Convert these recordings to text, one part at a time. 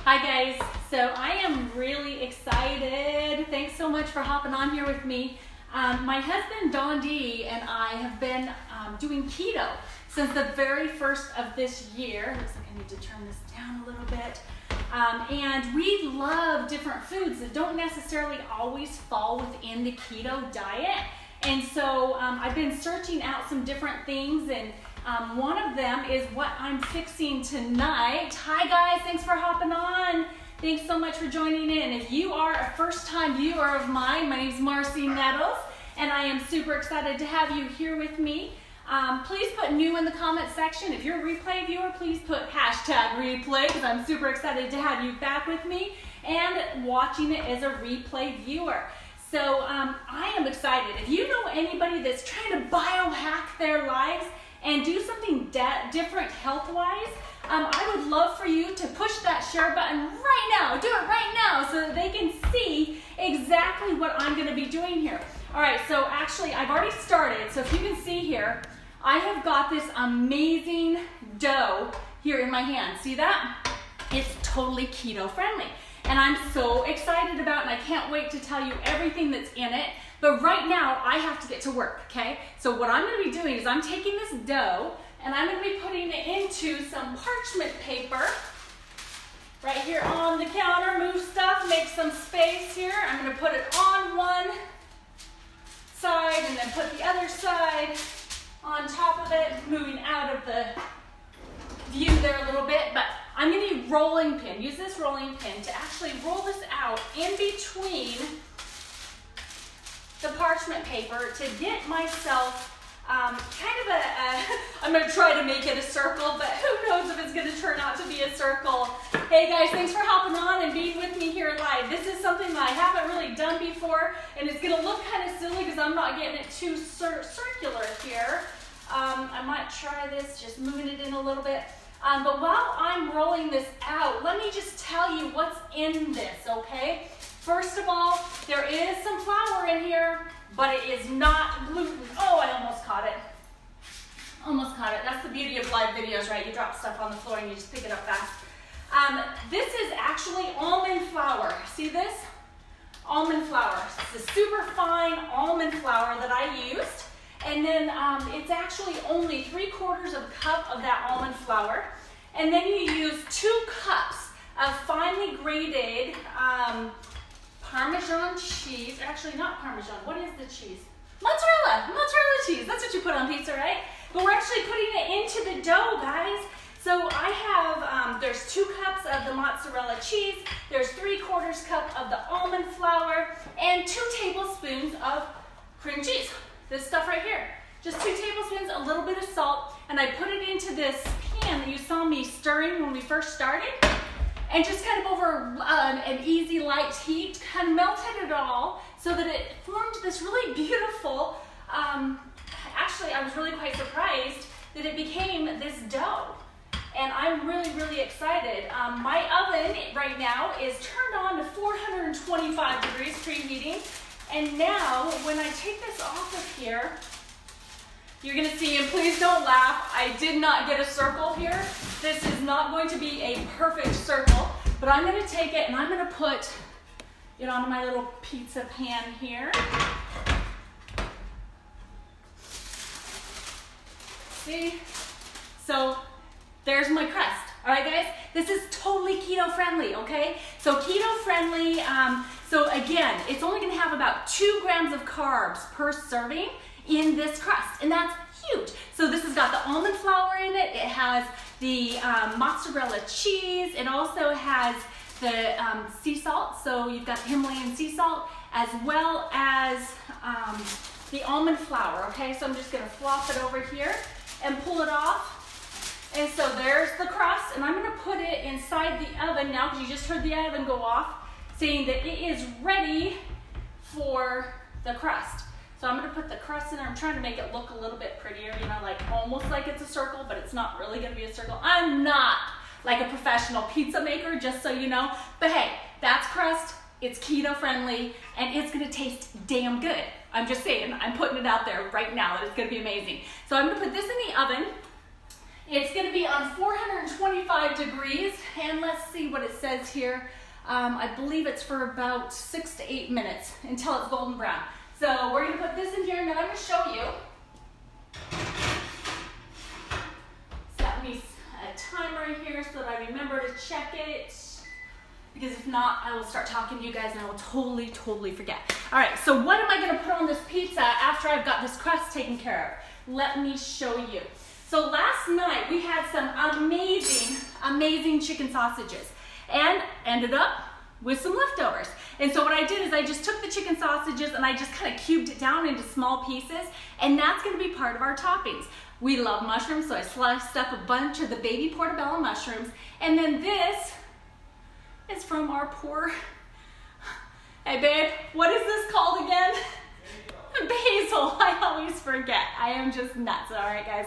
Hi guys, so I am really excited. Thanks so much for hopping on here with me. My husband Don D and I have been doing keto since the very first of this year. Looks like I need to turn this down a little bit. And we love different foods that don't necessarily always fall within the keto diet. And so I've been searching out some different things, and one of them is what I'm fixing tonight. Hi guys, thanks for hopping on. Thanks so much for joining in. If you are a first-time viewer of mine, my name is Marci Nettles, and I am super excited to have you here with me. Please put new in the comment section. If you're a replay viewer, please put #replay, because I'm super excited to have you back with me and watching it as a replay viewer. So I am excited. If you know anybody that's trying to biohack their lives and do something different health-wise, I would love for you to push that share button right now. Do it right now so that they can see exactly what I'm going to be doing here. All right, so actually I've already started. So if you can see here, I have got this amazing dough here in my hand. See that? It's totally keto friendly. And I'm so excited about it, and I can't wait to tell you everything that's in it. But right now, I have to get to work, okay? So what I'm gonna be doing is I'm taking this dough, and I'm gonna be putting it into some parchment paper right here on the counter. Move stuff, make some space here. I'm gonna put it on one side, and then put the other side on top of it, moving out of the view there a little bit. But I'm going to use rolling pin. Use this rolling pin to actually roll this out in between the parchment paper to get myself I'm going to try to make it a circle, but who knows if it's going to turn out to be a circle. Hey guys, thanks for hopping on and being with me here live. This is something that I haven't really done before, and it's going to look kind of silly because I'm not getting it too circular here. I might try this, just moving it in a little bit. But while I'm rolling this out, let me just tell you what's in this, okay? First of all, there is some flour in here, but it is not gluten. Oh, I almost caught it. Almost caught it. That's the beauty of live videos, right? You drop stuff on the floor and you just pick it up fast. This is actually almond flour. See this? Almond flour. It's a super fine almond flour that I used. And then it's actually only 3/4 cup of that almond flour. And then you use 2 cups of finely grated Parmesan cheese. Actually, not Parmesan. What is the cheese? Mozzarella cheese. That's what you put on pizza, right? But we're actually putting it into the dough, guys. So I have, there's 2 cups of the mozzarella cheese. There's 3/4 cup of the almond flour and 2 tablespoons of cream cheese. This stuff right here. Just 2 tablespoons, a little bit of salt, and I put it into this pan that you saw me stirring when we first started, and just kind of over an easy light heat, kind of melted it all so that it formed this really beautiful, actually I was really quite surprised that it became this dough. And I'm really, really excited. My oven right now is turned on to 425 degrees preheating. And now, when I take this off of here, you're gonna see, and please don't laugh, I did not get a circle here. This is not going to be a perfect circle, but I'm gonna take it and I'm gonna put it on my little pizza pan here. See? So, there's my crust. All right, guys? This is totally keto friendly, okay? So keto friendly, so again, it's only gonna have about 2 grams of carbs per serving in this crust, and that's huge. So this has got the almond flour in it, it has the mozzarella cheese, it also has the sea salt, so you've got the Himalayan sea salt, as well as the almond flour, okay? So I'm just gonna flop it over here and pull it off. And so there's the crust, and I'm gonna put it inside the oven now, because you just heard the oven go off, saying that it is ready for the crust. So I'm gonna put the crust in there. I'm trying to make it look a little bit prettier, you know, like almost like it's a circle, but it's not really gonna be a circle. I'm not like a professional pizza maker, just so you know. But hey, that's crust, it's keto friendly, and it's gonna taste damn good. I'm just saying, I'm putting it out there right now that it's gonna be amazing. So I'm gonna put this in the oven. It's gonna be on 425 125 degrees, and let's see what it says here. I believe it's for about 6 to 8 minutes until it's golden brown. So we're gonna put this in here and then I'm gonna show you. Set me a timer here so that I remember to check it, because if not, I will start talking to you guys and I will totally forget. All right, so what am I gonna put on this pizza after I've got this crust taken care of? Let me show you. So last night we had some amazing chicken sausages and ended up with some leftovers. And so what I did is I just took the chicken sausages and I just kind of cubed it down into small pieces, and that's gonna be part of our toppings. We love mushrooms, so I sliced up a bunch of the baby portobello mushrooms, and then this is from our poor, hey babe, what is this called again? Basil. I always forget. I am just nuts. All right, guys.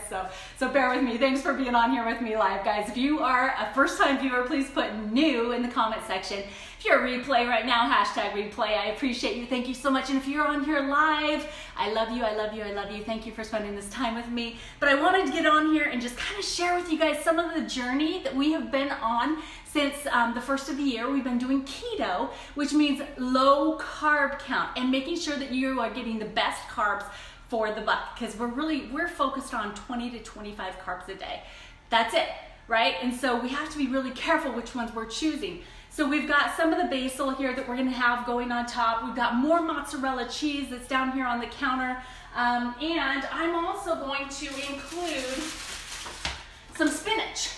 So bear with me. Thanks for being on here with me live, guys. If you are a first-time viewer, please put new in the comment section. If you're a replay right now, hashtag replay. I appreciate you. Thank you so much. And if you're on here live, I love you. I love you. I love you. Thank you for spending this time with me. But I wanted to get on here and just kind of share with you guys some of the journey that we have been on since the first of the year. We've been doing keto, which means low carb count, and making sure that you are getting the best carbs for the buck, because we're focused on 20 to 25 carbs a day. That's it, right? And so we have to be really careful which ones we're choosing. So we've got some of the basil here that we're gonna have going on top. We've got more mozzarella cheese that's down here on the counter. And I'm also going to include some spinach.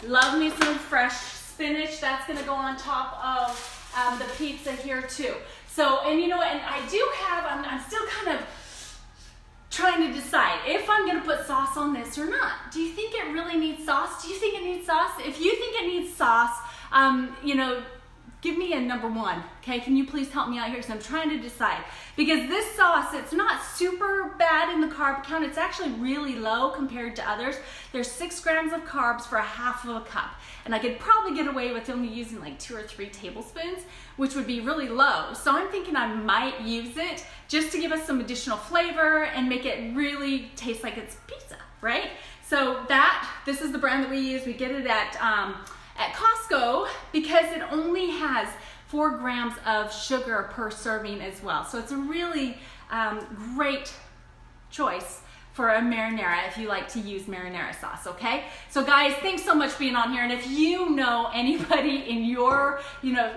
Love me some fresh spinach. That's gonna go on top of the pizza here too. So, and you know what, and I do have, I'm still kind of trying to decide if I'm gonna put sauce on this or not. Do you think it really needs sauce? Do you think it needs sauce? If you think it needs sauce, you know, give me a number one, okay? Can you please help me out here, because I'm trying to decide. Because this sauce, it's not super bad in the carb count. It's actually really low compared to others. There's 6 grams of carbs for a half of a cup. And I could probably get away with only using like 2 or 3 tablespoons, which would be really low. So I'm thinking I might use it just to give us some additional flavor and make it really taste like it's pizza, right? So this is the brand that we use. We get it at Costco because it only has 4 grams of sugar per serving as well. So it's a really great choice for a marinara if you like to use marinara sauce, okay? So guys, thanks so much for being on here. And if you know anybody in your,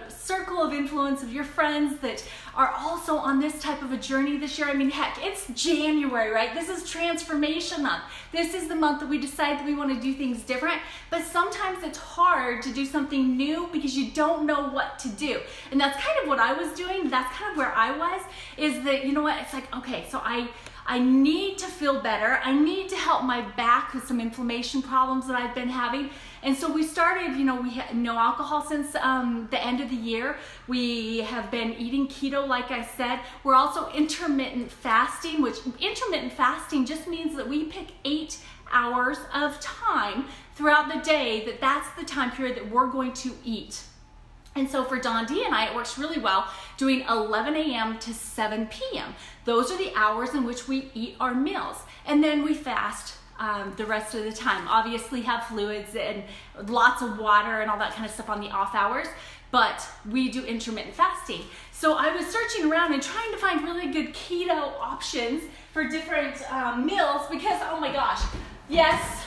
circle of influence of your friends that are also on this type of a journey this year, I mean, heck, it's January, right? This is transformation month. This is the month that we decide that we want to do things different, but sometimes it's hard to do something new because you don't know what to do. And that's kind of what I was doing. That's kind of where I was, is that, you know what, it's like, okay, so I need to feel better. I need to help my back with some inflammation problems that I've been having. And so we started, we had no alcohol since the end of the year. We have been eating keto, like I said. We're also intermittent fasting, which intermittent fasting just means that we pick 8 hours of time throughout the day that's the time period that we're going to eat. And so for Don D and I, it works really well doing 11 a.m. to 7 p.m. Those are the hours in which we eat our meals. And then we fast the rest of the time. Obviously have fluids and lots of water and all that kind of stuff on the off hours, but we do intermittent fasting. So I was searching around and trying to find really good keto options for different meals because, oh my gosh, yes,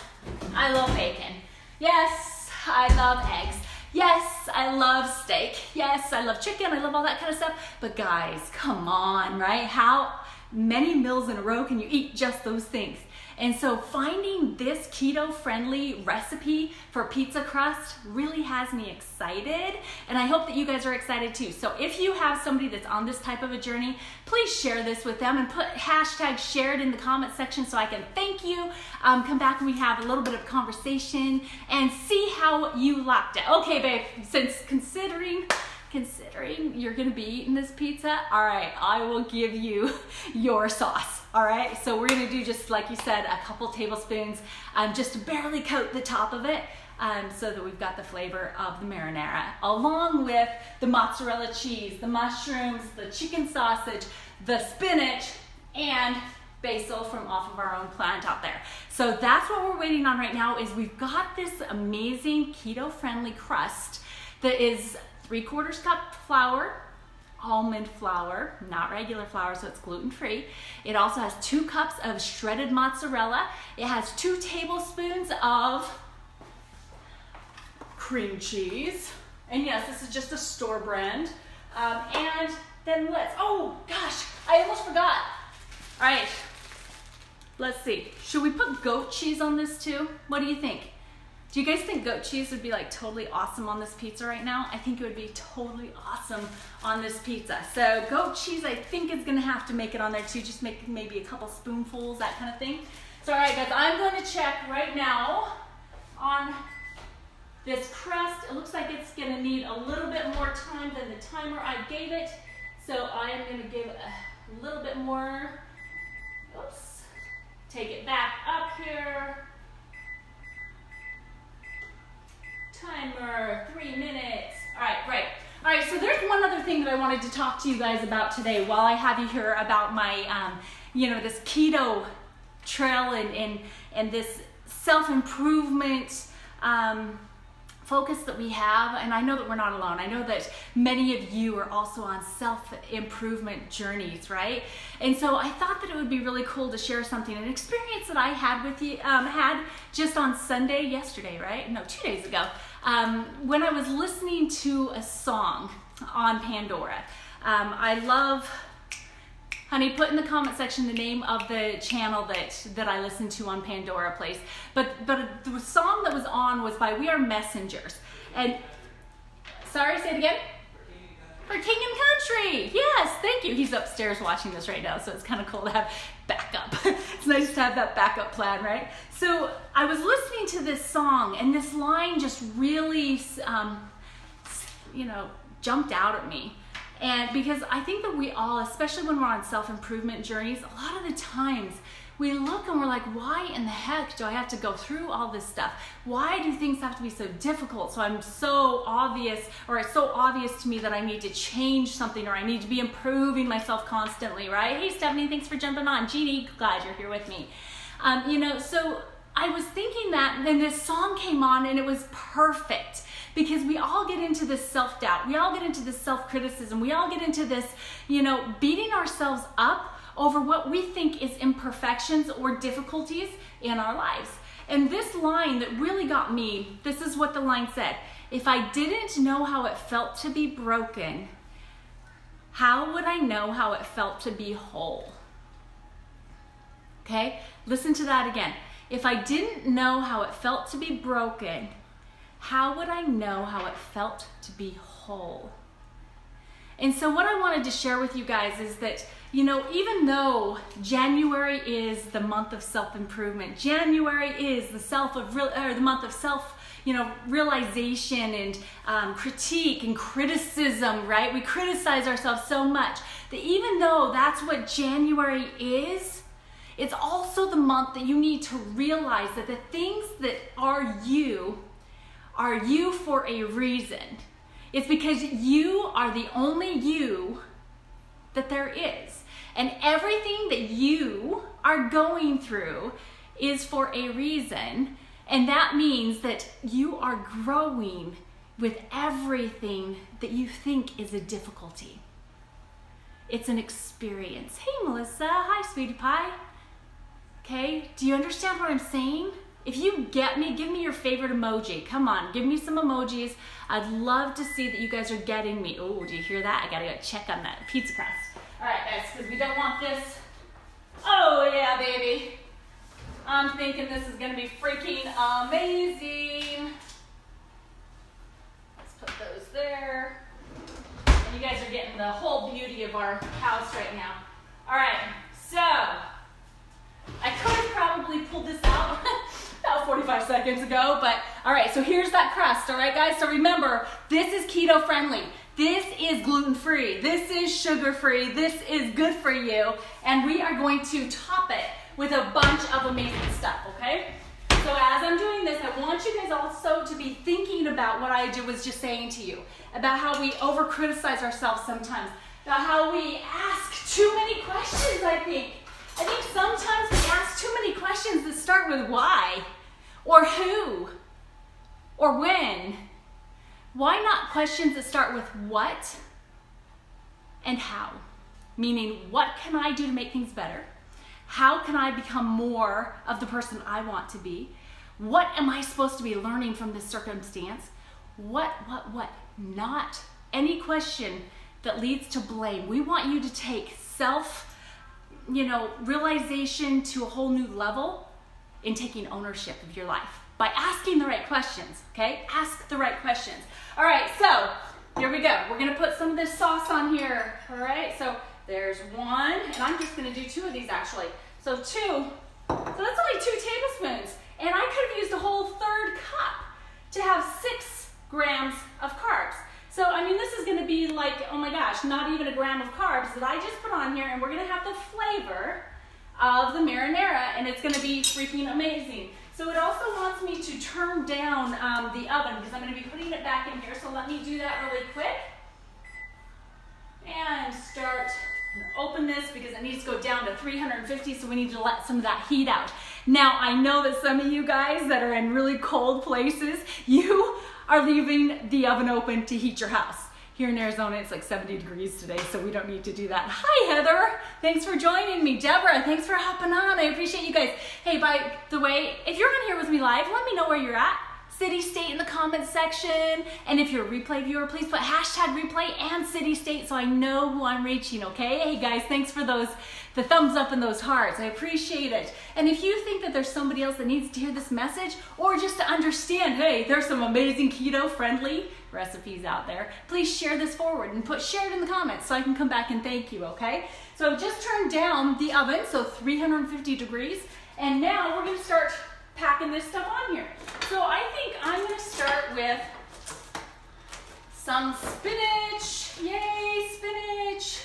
I love bacon. Yes, I love eggs. Yes, I love steak. Yes, I love chicken. I love all that kind of stuff. But guys, come on, right? How many meals in a row can you eat just those things? And so finding this keto-friendly recipe for pizza crust really has me excited, and I hope that you guys are excited too. So if you have somebody that's on this type of a journey, please share this with them and put hashtag shared in the comment section so I can thank you. Come back and we have a little bit of conversation and see how you liked it. Okay, babe, since considering you're gonna be eating this pizza, all right, I will give you your sauce. All right, so we're gonna do, just like you said, a couple tablespoons, just to barely coat the top of it, so that we've got the flavor of the marinara, along with the mozzarella cheese, the mushrooms, the chicken sausage, the spinach, and basil from off of our own plant out there. So that's what we're waiting on right now is we've got this amazing keto-friendly crust that is 3/4 cup flour, almond flour, not regular flour, so it's gluten-free. It also has 2 cups of shredded mozzarella. It has 2 tablespoons of cream cheese. And yes, this is just a store brand. And then oh gosh, I almost forgot. All right, let's see. Should we put goat cheese on this too? What do you think? Do you guys think goat cheese would be like totally awesome on this pizza right now? I think it would be totally awesome on this pizza. So goat cheese, I think is gonna have to make it on there too. Just make maybe a couple spoonfuls, that kind of thing. So all right guys, I'm going to check right now on this crust. It looks like it's gonna need a little bit more time than the timer I gave it. So I am gonna give it a little bit more. Oops. Take it back up here. Timer, 3 minutes. All right, great. All right, so there's one other thing that I wanted to talk to you guys about today while I have you here about my, this keto trail and this self-improvement focus that we have. And I know that we're not alone. I know that many of you are also on self-improvement journeys, right? And so I thought that it would be really cool to share something, an experience that I had with you, had just on Sunday, yesterday, right? No, 2 days ago, when I was listening to a song on Pandora. I love, honey, put in the comment section the name of the channel that I listen to on Pandora, please. But the song that was on was by We Are Messengers. And, sorry, say it again? For King and Country. Yes, thank you. He's upstairs watching this right now, so it's kind of cool to have backup. It's nice to have that backup plan, right? So I was listening to this song, and this line just really, jumped out at me. And because I think that we all, especially when we're on self-improvement journeys, a lot of the times we look and we're like, why in the heck do I have to go through all this stuff? Why do things have to be so difficult? So I'm so obvious, or it's so obvious to me that I need to change something, or I need to be improving myself constantly, right? Hey, Stephanie, thanks for jumping on. Jeannie, glad you're here with me. So I was thinking that, and then this song came on and it was perfect. Because we all get into this self-doubt. We all get into this self-criticism. We all get into this, beating ourselves up over what we think is imperfections or difficulties in our lives. And this line that really got me, this is what the line said. If I didn't know how it felt to be broken, how would I know how it felt to be whole? Okay, listen to that again. If I didn't know how it felt to be broken, how would I know how it felt to be whole? And so what I wanted to share with you guys is that, even though January is the month of self-improvement, January is the month of self, realization and critique and criticism, right? We criticize ourselves so much that even though that's what January is, it's also the month that you need to realize that the things that are you for a reason. It's because you are the only you that there is. And everything that you are going through is for a reason. And that means that you are growing with everything that you think is a difficulty. It's an experience. Hey, Melissa. Hi, sweetie pie. Okay, do you understand what I'm saying? If you get me, give me your favorite emoji. Come on, give me some emojis. I'd love to see that you guys are getting me. Oh, do you hear that? I gotta go check on that pizza crust. All right, guys, because we don't want this. Oh, yeah, baby. I'm thinking this is gonna be freaking amazing. Let's put those there. And you guys are getting the whole beauty of our house right now. All right, so I could have probably pulled this out about 45 seconds ago, but all right, so here's that crust, all right, guys? So remember, this is keto friendly. This is gluten-free. This is sugar-free. This is good for you, and we are going to top it with a bunch of amazing stuff, okay? So as I'm doing this, I want you guys also to be thinking about what I was just saying to you, about how we over-criticize ourselves sometimes, about how we ask too many questions, I think. I think sometimes we ask too many questions that start with why, or who, or when. Why not questions that start with what and how? Meaning, what can I do to make things better? How can I become more of the person I want to be? What am I supposed to be learning from this circumstance? What? Not any question that leads to blame. We want you to take realization to a whole new level in taking ownership of your life by asking the right questions, okay? Ask the right questions. All right, so here we go. We're gonna put some of this sauce on here, all right? So there's one, and I'm just gonna do 2 of these actually. So 2, so that's only 2 tablespoons. And I could have used a whole 3rd cup to have 6 grams of carbs. So, I mean, this is gonna be like, oh my gosh, not even a gram of carbs that I just put on here, and we're gonna have the flavor of the marinara, and it's gonna be freaking amazing. So it also wants me to turn down the oven because I'm gonna be putting it back in here. So let me do that really quick. And start, open this because it needs to go down to 350, so we need to let some of that heat out. Now, I know that some of you guys that are in really cold places, you are leaving the oven open to heat your house. Here in Arizona, it's like 70 degrees today, so we don't need to do that. Hi, Heather. Thanks for joining me. Deborah, thanks for hopping on. I appreciate you guys. Hey, by the way, if you're on here with me live, let me know where you're at. City, state in the comments section. And if you're a replay viewer, please put hashtag replay and city, state so I know who I'm reaching, okay? Hey guys, thanks for the thumbs up and those hearts. I appreciate it. And if you think that there's somebody else that needs to hear this message or just to understand, hey, there's some amazing keto-friendly recipes out there, please share this forward and share it in the comments so I can come back and thank you, okay? So I've just turned down the oven, so 350 degrees, and now we're gonna start packing this stuff on here. So I think I'm gonna start with some spinach. Yay, spinach.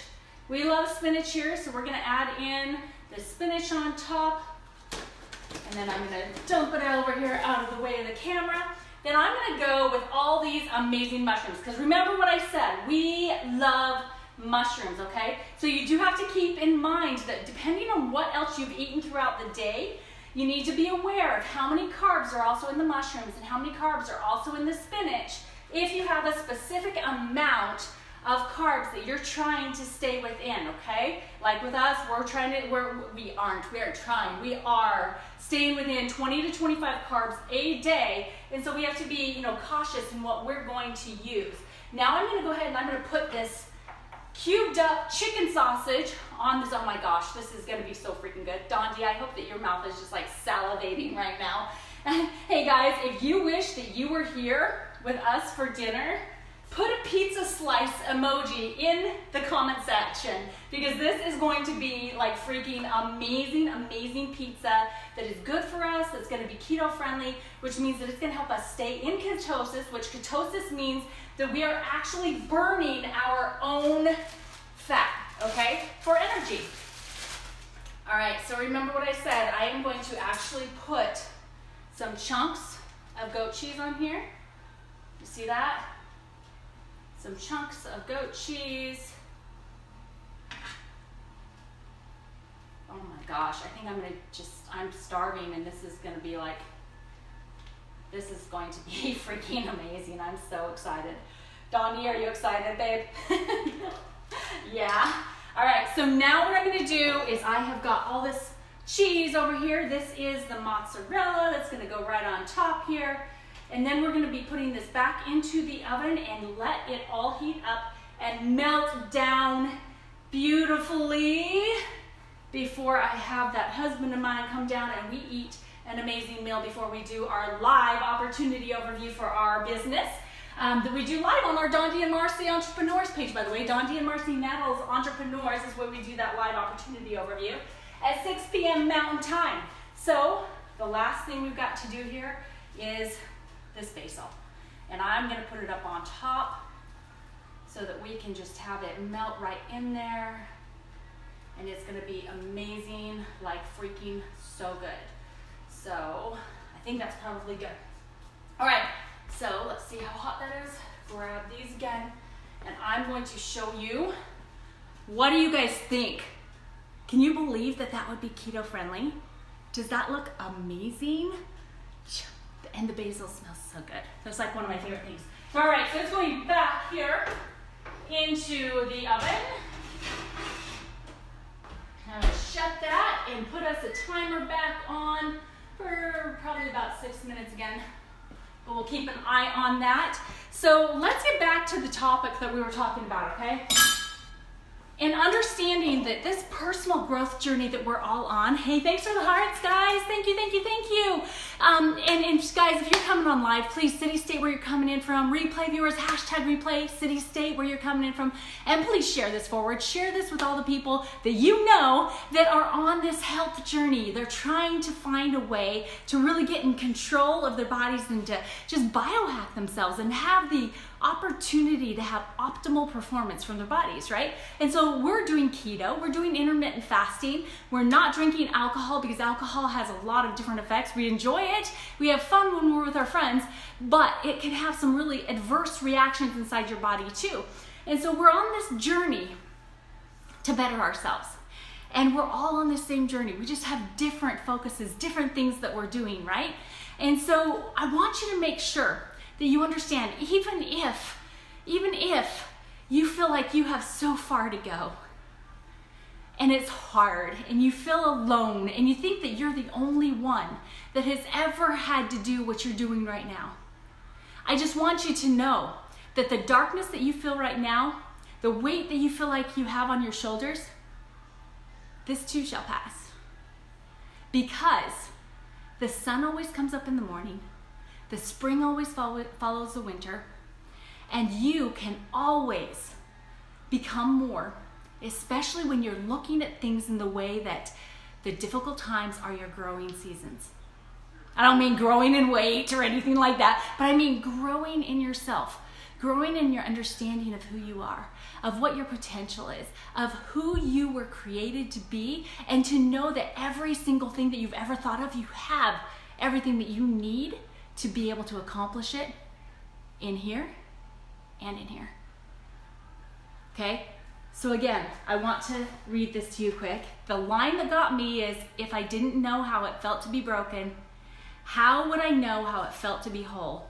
We love spinach here, so we're gonna add in the spinach on top, and then I'm gonna dump it over here out of the way of the camera. Then I'm gonna go with all these amazing mushrooms, because remember what I said, we love mushrooms, okay? So you do have to keep in mind that depending on what else you've eaten throughout the day, you need to be aware of how many carbs are also in the mushrooms and how many carbs are also in the spinach if you have a specific amount of carbs that you're trying to stay within, okay? Like with us, we are staying within 20 to 25 carbs a day, and so we have to be, cautious in what we're going to use. Now I'm gonna go ahead and I'm gonna put this cubed up chicken sausage on this. Oh my gosh, this is gonna be so freaking good. Dondi, I hope that your mouth is just like salivating right now. Hey guys, if you wish that you were here with us for dinner, put a pizza slice emoji in the comment section, because this is going to be like freaking amazing pizza that is good for us, that's gonna be keto friendly, which means that it's gonna help us stay in ketosis, which ketosis means that we are actually burning our own fat, okay, for energy. All right, so remember what I said, I am going to actually put some chunks of goat cheese on here. You see that? Some chunks of goat cheese. Oh my gosh, I think I'm starving, and this is going to be freaking amazing. I'm so excited. Dondi, are you excited, babe? Yeah. All right, so now what I'm going to do is I have got all this cheese over here. This is the mozzarella that's going to go right on top here. And then we're going to be putting this back into the oven and let it all heat up and melt down beautifully before I have that husband of mine come down and we eat an amazing meal before we do our live opportunity overview for our business that we do live on our Dondi and Marci Entrepreneurs page, by the way. Dondi and Marci Nettles Entrepreneurs is where we do that live opportunity overview at 6 p.m. Mountain Time. So the last thing we've got to do here is this basil, and I'm going to put it up on top so that we can just have it melt right in there, and it's going to be amazing, like freaking so good. So I think that's probably good. All right, so let's see how hot that is. Grab these again, and I'm going to show you, what do you guys think? Can you believe that that would be keto friendly? Does that look amazing? And the basil smells so good. That's like one of my favorite things. All right, so it's going back here into the oven. I'm gonna shut that and put us a timer back on for probably about 6 minutes again. But we'll keep an eye on that. So let's get back to the topic that we were talking about, okay? And understanding that this personal growth journey that we're all on, hey, thanks for the hearts, guys. Thank you, thank you, thank you. And guys, if you're coming on live, please, city, state where you're coming in from. Replay viewers, hashtag replay, city, state where you're coming in from. And please share this forward. Share this with all the people that you know that are on this health journey. They're trying to find a way to really get in control of their bodies and to just biohack themselves and have the opportunity to have optimal performance from their bodies, right? And so we're doing keto, we're doing intermittent fasting, we're not drinking alcohol because alcohol has a lot of different effects. We enjoy it, we have fun when we're with our friends, but it can have some really adverse reactions inside your body too. And so we're on this journey to better ourselves. And we're all on the same journey. We just have different focuses, different things that we're doing, right? And so I want you to make sure that you understand, even if you feel like you have so far to go and it's hard and you feel alone and you think that you're the only one that has ever had to do what you're doing right now, I just want you to know that the darkness that you feel right now, the weight that you feel like you have on your shoulders, this too shall pass. Because the sun always comes up in the morning, the spring always follows the winter, and you can always become more, especially when you're looking at things in the way that the difficult times are your growing seasons. I don't mean growing in weight or anything like that, but I mean growing in yourself, growing in your understanding of who you are, of what your potential is, of who you were created to be, and to know that every single thing that you've ever thought of, you have everything that you need to be able to accomplish it in here and in here. Okay? So again, I want to read this to you quick. The line that got me is, if I didn't know how it felt to be broken, how would I know how it felt to be whole?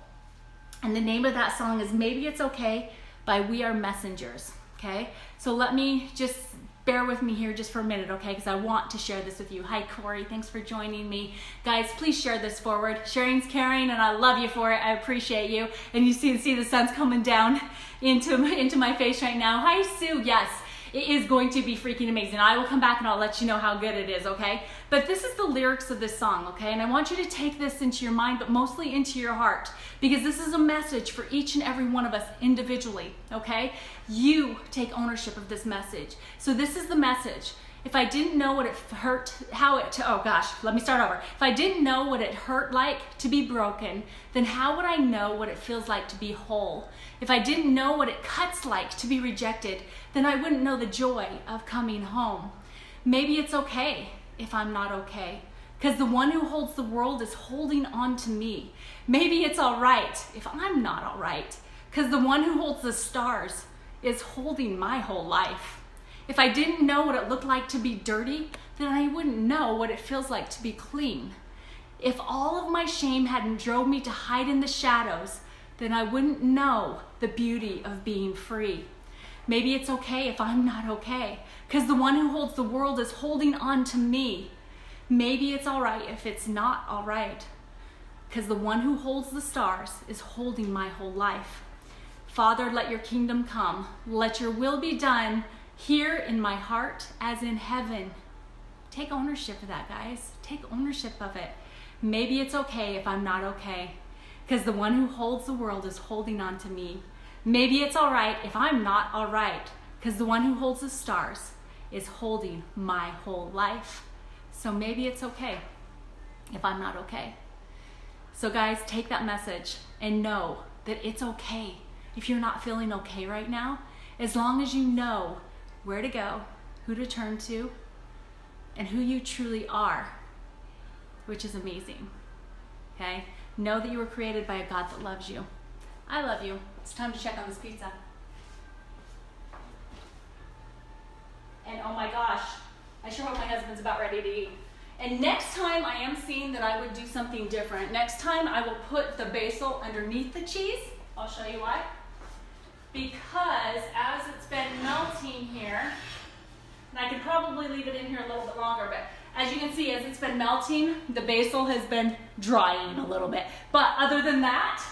And the name of that song is Maybe It's Okay by We Are Messengers. Okay? So let me just bear with me here just for a minute, okay? Because I want to share this with you. Hi, Corey. Thanks for joining me. Guys, please share this forward. Sharing's caring, and I love you for it. I appreciate you. And you see the sun's coming down into my face right now. Hi, Sue. Yes, it is going to be freaking amazing. I will come back and I'll let you know how good it is, okay? But this is the lyrics of this song, okay? And I want you to take this into your mind, but mostly into your heart, because this is a message for each and every one of us individually, okay? You take ownership of this message. So this is the message. If I didn't know what it hurt, let me start over. If I didn't know what it hurt like to be broken, then how would I know what it feels like to be whole? If I didn't know what it cuts like to be rejected, then I wouldn't know the joy of coming home. Maybe it's okay if I'm not okay, because the one who holds the world is holding on to me. Maybe it's all right if I'm not all right, because the one who holds the stars is holding my whole life. If I didn't know what it looked like to be dirty, then I wouldn't know what it feels like to be clean. If all of my shame hadn't drove me to hide in the shadows, then I wouldn't know the beauty of being free. Maybe it's okay if I'm not okay, because the one who holds the world is holding on to me. Maybe it's all right if it's not all right, because the one who holds the stars is holding my whole life. Father, let your kingdom come. Let your will be done here in my heart as in heaven. Take ownership of that, guys. Take ownership of it. Maybe it's okay if I'm not okay, because the one who holds the world is holding on to me. Maybe it's all right if I'm not all right, because the one who holds the stars is holding my whole life. So maybe it's okay if I'm not okay. So guys, take that message and know that it's okay if you're not feeling okay right now, as long as you know where to go, who to turn to, and who you truly are, which is amazing, okay? Know that you were created by a God that loves you. I love you. It's time to check on this pizza. And oh my gosh, I sure hope my husband's about ready to eat. And next time I am seeing that I would do something different. Next time I will put the basil underneath the cheese. I'll show you why. Because as it's been melting here, and I could probably leave it in here a little bit longer, but as you can see, as it's been melting, the basil has been drying a little bit. But other than that,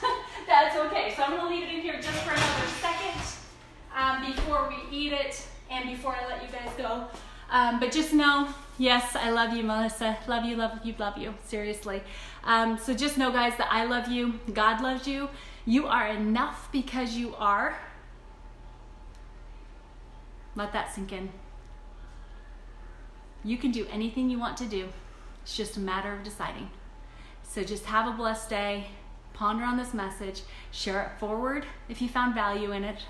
that's okay. So I'm gonna leave it in here just for another second before we eat it and before I let you guys go. But just know, yes, I love you, Melissa. Love you, love you, love you, seriously. So just know, guys, that I love you, God loves you. You are enough because you are. Let that sink in. You can do anything you want to do. It's just a matter of deciding. So just have a blessed day. Ponder on this message. Share it forward if you found value in it.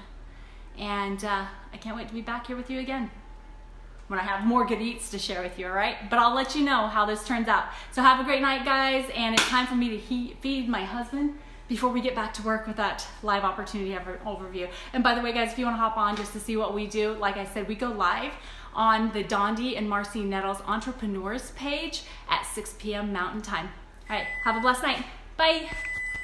And I can't wait to be back here with you again when I have more good eats to share with you, all right? But I'll let you know how this turns out. So have a great night, guys, and it's time for me to feed my husband before we get back to work with that live opportunity overview. And by the way, guys, if you wanna hop on just to see what we do, like I said, we go live on the Dondi and Marci Nettles Entrepreneurs page at 6 p.m. Mountain Time. All right, have a blessed night. Bye.